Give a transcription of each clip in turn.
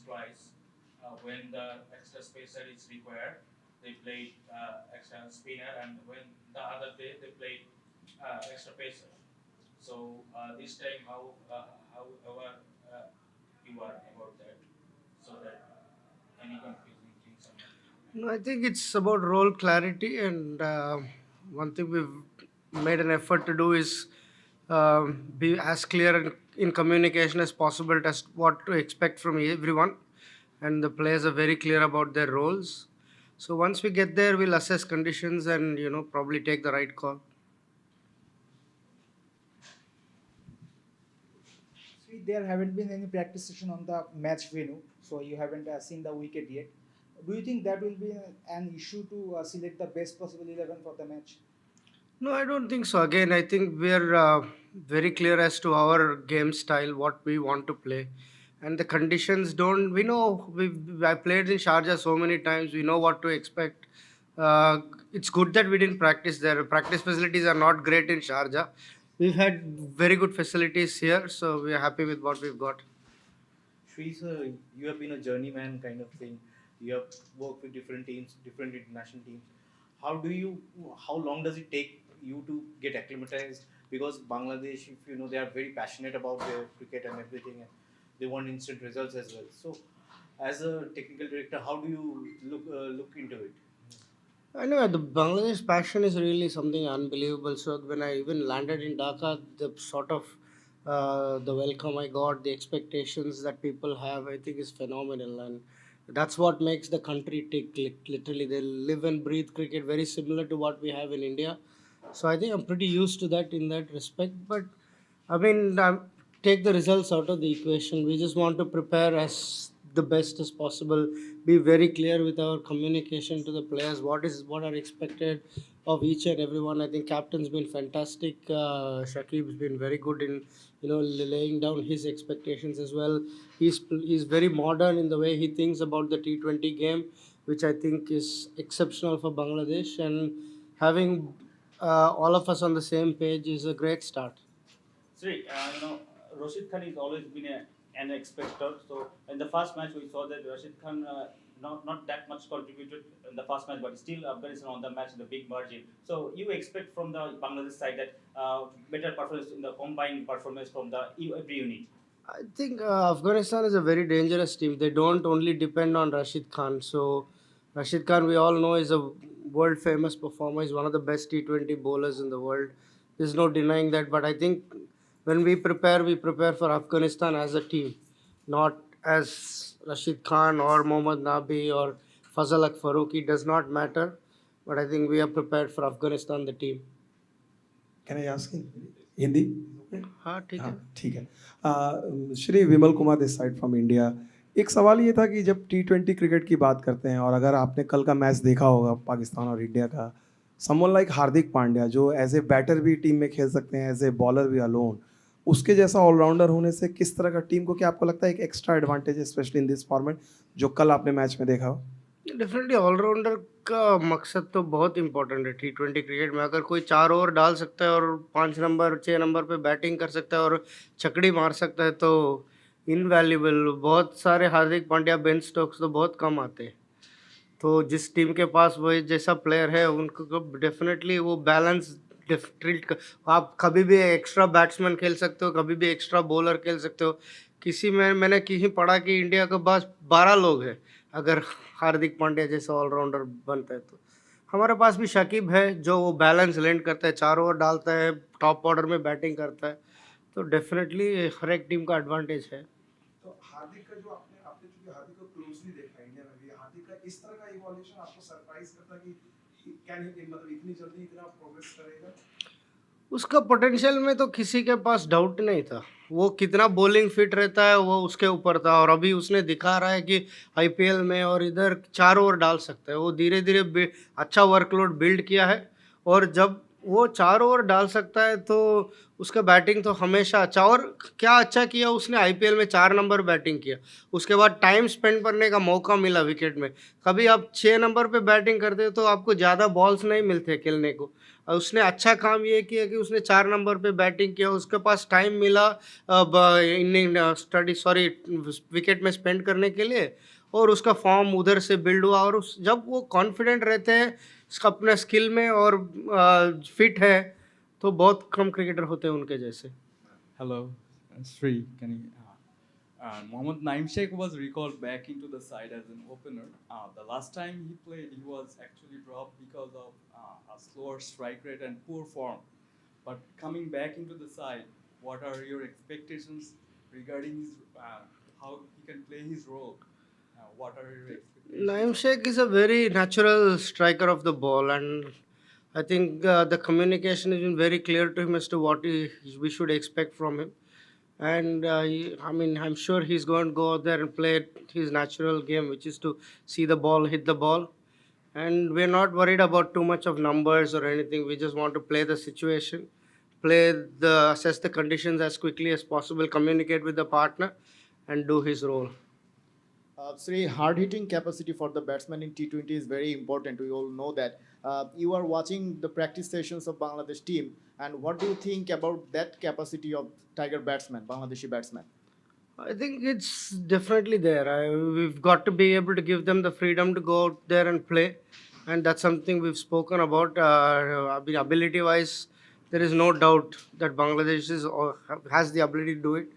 twice. When the extra spacer is required, they played extra spinner, and when the other day they played extra pacer. So this time, however you are about that, so that any confusing things are not. No, I think it's about role clarity, and one thing we've made an effort to do is be as clear in communication as possible as what to expect from everyone, and the players are very clear about their roles. So once we get there, we'll assess conditions and probably take the right call. See, there haven't been any practice session on the match venue, so you haven't seen the wicket yet. Do you think that will be an issue to select the best possible 11 for the match? No, I don't think so. Again, I think we're very clear as to our game style, what we want to play, and the conditions don't. We know I played in Sharjah so many times. We know what to expect. It's good that we didn't practice there. Practice facilities are not great in Sharjah. We've had very good facilities here, so we are happy with what we've got. Shri, sir, you have been a journeyman kind of thing. You have worked with different teams, different international teams. How do you? How long does it take you to get acclimatized? Because Bangladesh, if you know, they are very passionate about their cricket and everything, and they want instant results as well. So, as a technical director, how do you look into it? I know the Bangladesh passion is really something unbelievable. So when I even landed in Dhaka, the sort of the welcome I got, the expectations that people have, I think is phenomenal, and that's what makes the country tick. Literally, they live and breathe cricket, very similar to what we have in India. So I think I'm pretty used to that in that respect. But I mean, take the results out of the equation. We just want to prepare as the best as possible. Be very clear with our communication to the players. What are expected of each and everyone. I think captain's been fantastic. Shakib's been very good in laying down his expectations as well. He's very modern in the way he thinks about the T20 game, which I think is exceptional for Bangladesh. And having all of us on the same page is a great start. Sri, Rashid Khan has always been an expector. So in the first match, we saw that Rashid Khan not that much contributed in the first match, but still Afghanistan on the match in the big margin. So you expect from the Bangladesh side that better performance in the combined performance from the every unit. I think Afghanistan is a very dangerous team. They don't only depend on Rashid Khan. So, Rashid Khan, we all know, is a world famous performer. He's one of the best T20 bowlers in the world. There's no denying that. But I think when we prepare for Afghanistan as a team, not as Rashid Khan or Mohammad Nabi or Fazal Ak Faruqi. Does not matter. But I think we are prepared for Afghanistan, the team. Can I ask in Hindi हाँ ठीक है. हाँ ठीक है. Shri Vimal Kumar this side from India. एक सवाल ये था कि जब T20 क्रिकेट की बात करते हैं और अगर आपने कल का मैच देखा होगा पाकिस्तान और इंडिया का, समवन लाइक हार्दिक पांड्या जो एज ए बैटर भी टीम में खेल सकते हैं, एज ए बॉलर भी अलोन, उसके जैसा ऑलराउंडर होने से किस तरह का टीम को, क्या आपको लगता है एक एक्स्ट्रा एडवांटेज है स्पेशली इन दिस फॉर्मेट जो कल आपने मैच में देखा हो? डेफिनेटली ऑलराउंडर का मकसद तो बहुत इंपॉर्टेंट है T20 क्रिकेट में. अगर कोई 4 ओवर डाल सकता है और 5 नंबर 6 नंबर पे बैटिंग कर सकता है और छकड़ी मार सकता है तो इनवैल्यूबल. बहुत सारे हार्दिक पांड्या, बेन स्टोक्स तो बहुत कम आते हैं. तो जिस टीम के पास वही जैसा प्लेयर है उनको डेफिनेटली वो बैलेंस ट्रीट आप कभी भी एक्स्ट्रा बैट्समैन खेल सकते हो, कभी भी एक्स्ट्रा बॉलर खेल सकते हो. किसी में मैंने कहीं पढ़ा कि इंडिया के पास 12 लोग हैं अगर हार्दिक पांड्या जैसा ऑलराउंडर बनता है तो. हमारे पास भी शकीब है जो वो बैलेंस लैंड करता है, 4 ओवर डालता है, टॉप ऑर्डर में बैटिंग करता है. तो डेफिनेटली हर एक टीम का एडवांटेज है. तो हार्दिक का जो आपने आपने चूंकि हार्दिक को क्लोजली देखा इंडिया में भी, हार्दिक का इस तरह का इवोल्यूशन आपको सरप्राइज करता कि कैन ही मतलब इतनी जल्दी इतना प्रोग्रेस करेगा? उसका पोटेंशियल में तो किसी के पास डाउट नहीं था. वो कितना बॉलिंग फिट रहता है वो उसके ऊपर था, और अभी उसने दिखा रहा है कि आईपीएल में और इधर 4 ओवर डाल सकता है. वो धीरे धीरे अच्छा वर्कलोड बिल्ड किया है, और जब वो 4 ओवर डाल सकता है तो उसका बैटिंग तो हमेशा अच्छा. और क्या अच्छा किया उसने, आईपीएल में 4 नंबर बैटिंग किया, उसके बाद टाइम स्पेंड करने का मौका मिला विकेट में. कभी आप 6 नंबर पे बैटिंग करते हो तो आपको ज़्यादा बॉल्स नहीं मिलते खेलने को. उसने अच्छा काम ये किया कि उसने 4 नंबर पे बैटिंग किया, उसके पास टाइम मिला इन स्टडी सॉरी विकेट में स्पेंड करने के लिए, और उसका फॉर्म उधर से बिल्ड हुआ, और उस जब वो कॉन्फिडेंट रहते हैं अपने स्किल में और फिट है, तो बहुत कम क्रिकेटर होते हैं उनके जैसे. Hello, Sri. Can you? Mohammad Naim Sheikh was recalled back into the side as an opener. The last time he played, he was actually dropped because of a slower strike rate and poor form. But coming back into the side, what are your expectations regarding his, how he can play his role? What are your expectations? Naim Sheikh is a very natural striker of the ball, and I think the communication has been very clear to him as to what we should expect from him. And I mean, I'm sure he's going to go out there and play his natural game, which is to see the ball, hit the ball. And we're not worried about too much of numbers or anything. We just want to play the situation, assess the conditions as quickly as possible, communicate with the partner, and do his role. Sri, hard hitting capacity for the batsman in T20 is very important. We all know that. You are watching the practice sessions of Bangladesh team, and what do you think about that capacity of Tiger batsman, Bangladeshi batsman? I think it's definitely there. We've got to be able to give them the freedom to go out there and play, and that's something we've spoken about. I mean, ability-wise, there is no doubt that Bangladesh has the ability to do it,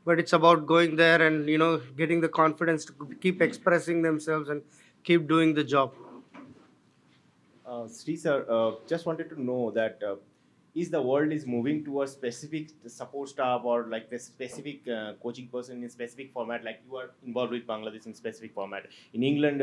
but it's about going there and getting the confidence to keep expressing themselves and keep doing the job. Sri sir, just wanted to know that is the world is moving towards specific support staff or like the specific coaching person in specific format, like you are involved with Bangladesh in specific format. In England,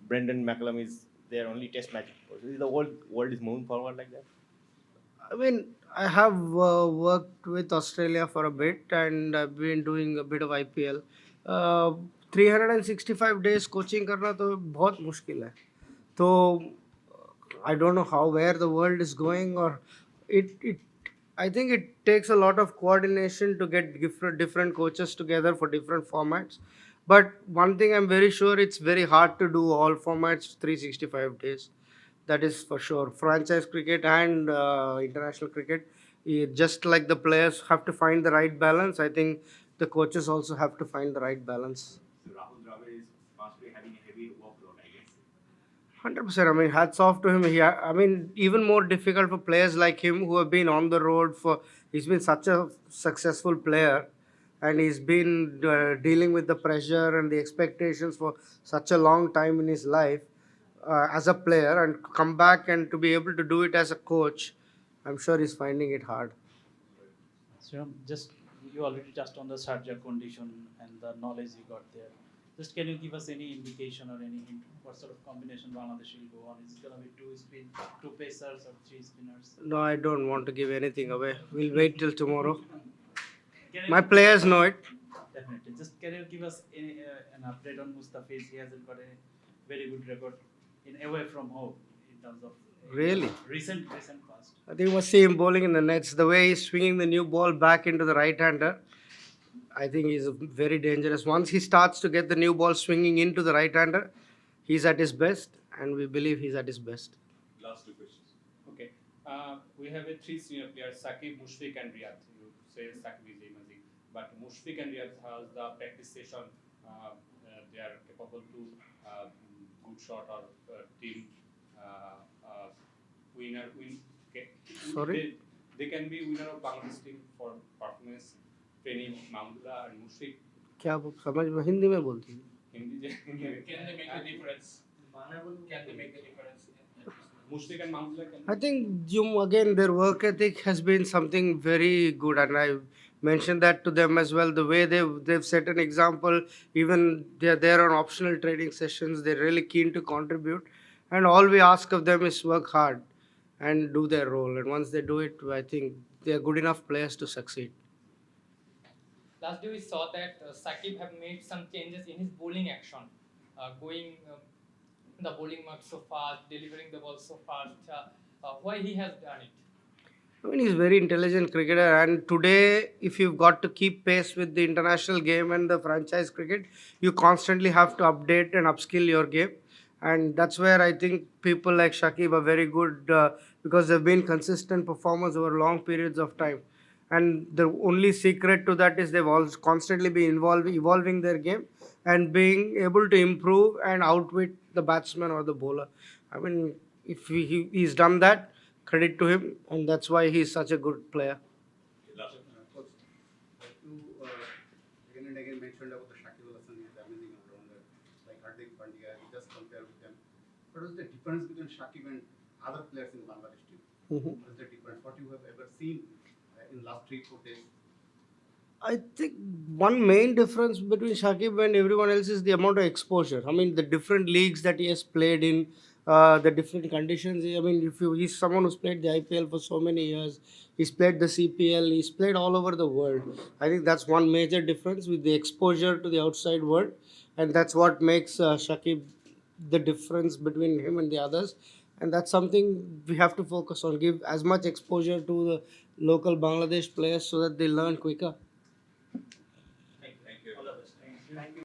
Brendan McCullum is their only test match. Is the world is moving forward like that? I mean, I have worked with Australia for a bit, and I've been doing a bit of IPL. 365 days coaching करना तो बहुत मुश्किल है. तो I don't know where the world is going, or it I think it takes a lot of coordination to get different coaches together for different formats. But one thing I'm very sure, it's very hard to do all formats 365 days. That is for sure. Franchise cricket and international cricket, just like the players have to find the right balance, I think the coaches also have to find the right balance. So Rahul Dravid is must be having a heavy workload, I guess. 100%. I mean, hats off to him. I mean, even more difficult for players like him who have been on the road he's been such a successful player, and he's been dealing with the pressure and the expectations for such a long time in his life as a player, and come back and to be able to do it as a coach. I'm sure he's finding it hard. Sriram, just you already touched on the Sharjah condition and the knowledge you got there. Just can you give us any indication or any hint what sort of combination Bangladesh will go on? Is it going to be two pacers or three spinners? No, I don't want to give anything away. We'll wait till tomorrow. Can My players know it. Definitely. Just can you give us an update on Mustafiz? He hasn't got a very good record in away from home in terms of Really? recent past. I think you must see him bowling in the nets. The way he's swinging the new ball back into the right-hander, I think he's very dangerous. Once he starts to get the new ball swinging into the right-hander, he's at his best, and we believe he's at his best. Last two questions. Okay. We have three senior players, Saqib, Mushfiq and Riyad. You say Saqib is emerging, but Mushfiq and Riyad has the practice session. They are capable to good shot or team winner. Sorry? They can be winner of Bangladesh team for performance. Training Mahmudullah and Mushfiq. क्या आप समझ में हिंदी में बोलती हैं? Hindi. Can they make the difference? Can they make the difference? Mushfiq and Mahmudullah can. I think their work ethic has been something very good, and I mentioned that to them as well. The way they've set an example, even they're there on optional training sessions. They're really keen to contribute, and all we ask of them is work hard and do their role. And once they do it, I think they're good enough players to succeed. Last day we saw that Saqib have made some changes in his bowling action, going the bowling mark so fast, delivering the ball so fast. Why he has done it? I mean, he's a very intelligent cricketer, and today, if you've got to keep pace with the international game and the franchise cricket, you constantly have to update and upskill your game. And that's where I think people like Shakib are very good because they've been consistent performers over long periods of time. And the only secret to that is they've always constantly been evolving their game and being able to improve and outwit the batsman or the bowler. I mean, if he's done that, credit to him, and that's why he's such a good player. Coach, you again and again mentioned about the Shakib Al Hasan is amazing all-rounder, like Hardik Pandya, you just compare with them. What is the difference between Shakib and other players in Bangladesh team? What is the difference? What you have ever seen in last 3-4 days? I think one main difference between Shakib and everyone else is the amount of exposure. I mean, the different leagues that he has played in, the different conditions. I mean, he's someone who's played the IPL for so many years, he's played the CPL, he's played all over the world. I think that's one major difference with the exposure to the outside world, and that's what makes Shakib the difference between him and the others. And that's something we have to focus on, give as much exposure to the local Bangladesh players so that they learn quicker.